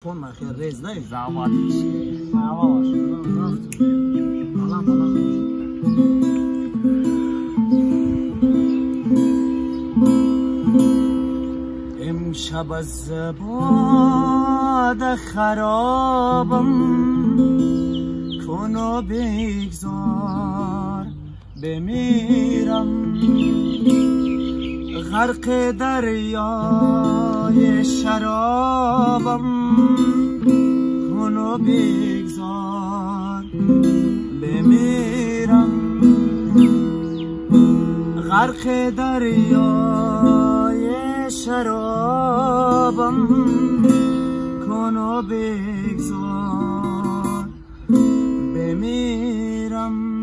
Fon nахер рез дай. Завод. Аваш. Балам. امشب از باد خرابم کن و بگذار بمیرم غرق دریای شرابم کن و بگذار بمیرم غرق دریای شرابم کن و بگذار بمیرم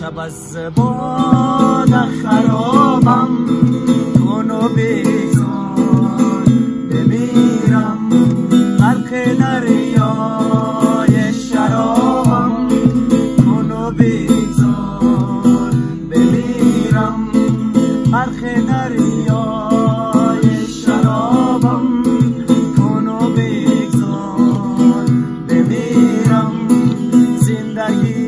امشب از باد خرابم کن و بگذار بمیرم غرق دریای شرابم کن و بگذار بمیرم غرق دریای شرابم کن و بگذار بمیرم زندگی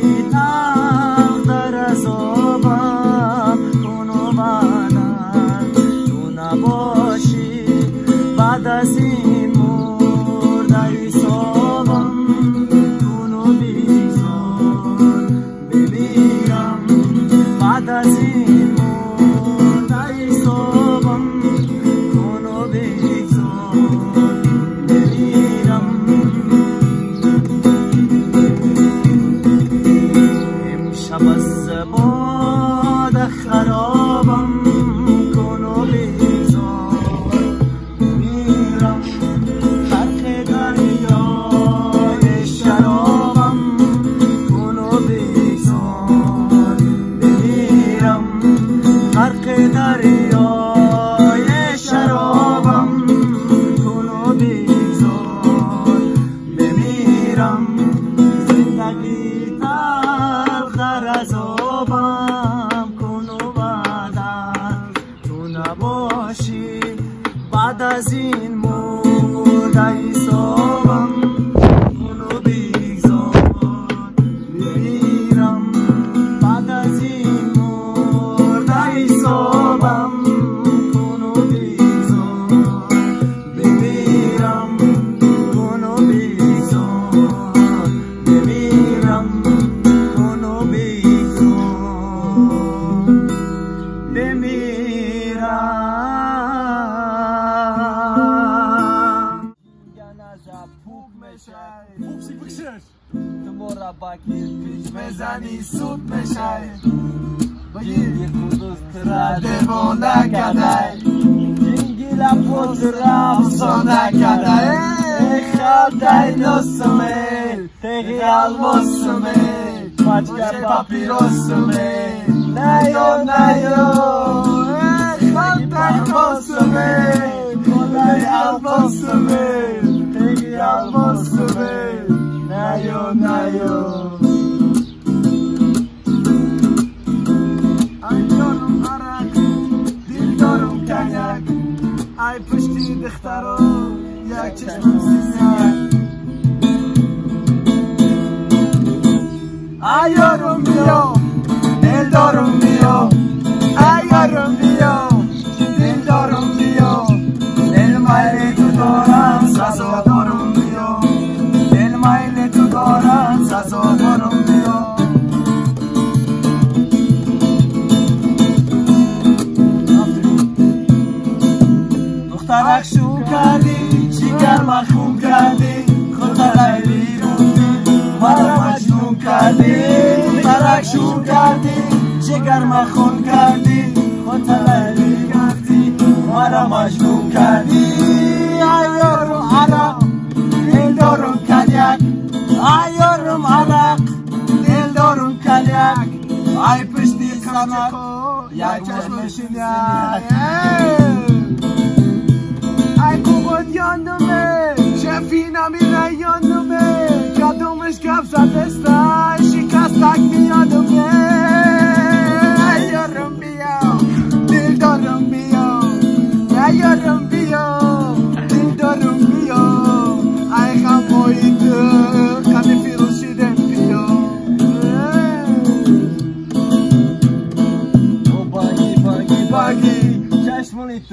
بعد از این مرده صابم کن و بگذار بمیرم بعد از این مرده صابم کن و بگذار بمیرم امشب از باد خرابم کن و بگذار غرق دریای شرابم کن و بگذار بمیرم زندگی تلخ از آبم کن و بعد تو نباشی بعد از این مرده صابم کن و بگذار بمیرم بعد از این صابم کن و بگذار بمیرم کن و بگذار بمیرم کن و بگذار بمیرم گنجا پوک میشه پوکسی بکشش تو مربکی پیش بزنی سود میشه یه کدوز تره دیوانه کده جنگیل پوت رفسانه کده خلده نسمه تیغی الماسمه مچگه پاپیروسمه نیو خلده ماسمه کلای الماسمه تیغی الماسمه نیو ای پشتی دخترو یک چشم سیزن ای یارم بیا دل دارم بیا ای یارم بیا دل دارم بیا دل مایل تو دارم سزا دارم بیا دل مایل تو دارم سزا دارم بیا دخترک شو کردی جگر مخون کردی خود لیلی روزی مرا مجنون کردی دخترک شو کردی جگر مخون کردی خود لیلی کردی مرا مجنون کردی ایارم عرق دل دارم کلیک ایارم عرق دل دارم کلیک ای پشتی خانه یک چشم شنیک ای کوبت یاندم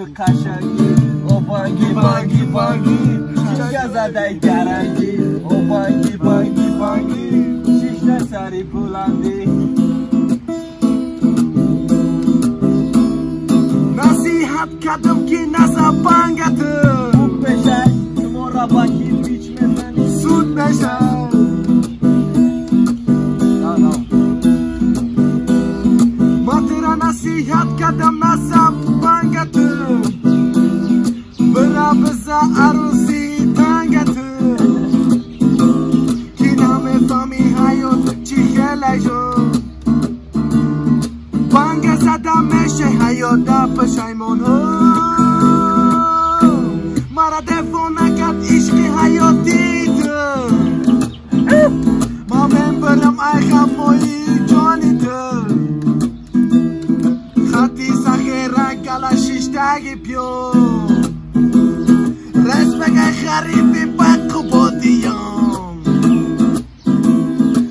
تو قشنگی او بانگی بانگی بانگی چشم زده گرنگی او بانگی بانگی بانگی شیشته سری بلندی نصیحت کردم که نزا بانگت خوب بشه شما را با کی پیچ میزنی سود بشه نصیحت کردم نزا بانگت برا بزا عروسی تنگت کی نمیفهمی حیات چی خیلی شد بانگ زدم میشه حیات در پشیمون مرا دفع نکرد عشق حیاتی تو ما من برم ای خفایی جانی تو خطی سخیره گلا شیشتگی پیو رسمگه خریبی بکو بودیم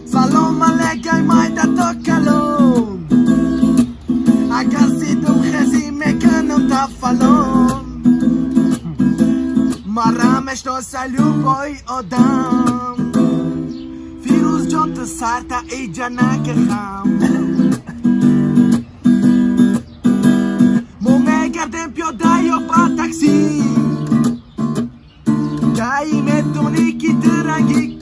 سلام علیکم مایده تو کلون اگر سیدم خزی میکنم تفلون مرمش تو سلو بای آدم فیروز جان تو سر تا ایجا نکخم گردم پیاده یا با تاکسی جایی میتونی که درنگی